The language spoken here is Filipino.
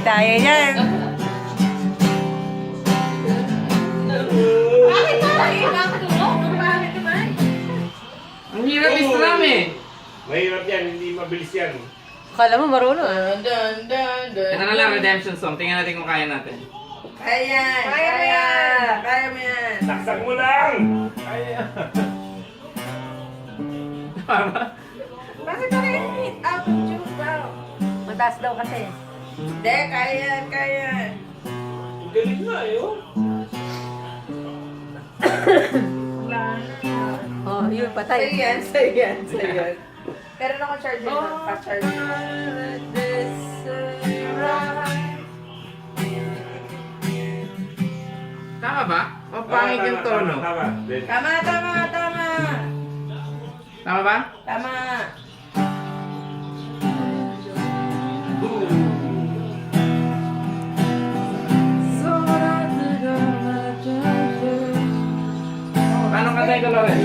tayo yan. Bakit ba? Bakit tulog? Bakit naman? Ang hirap islam eh. Mahirap yan, hindi mabilis yan. Akala mo marunong ah. Ito na lang, redemption song. Tingnan natin kung kaya natin. Kaya yan! Kaya mo yan! Kaya mo yan! Saksak mo lang! Kaya. Tama? Bakit ba kayo hit out of tune daw? Mataas daw kasi. Hindi, kaya yan! Kaya yan! Ang galing nga eh, oh. Wala na. Oh, yun, Sa'yo patay. yan, sa'yo yan, sa'yo yan. Pero ako charger na, pa-charge na. Tama ba? O pangit yung tono? Tama. Tama, tama, tama! Tama ba? Tama! Paano ka tayo, Loren?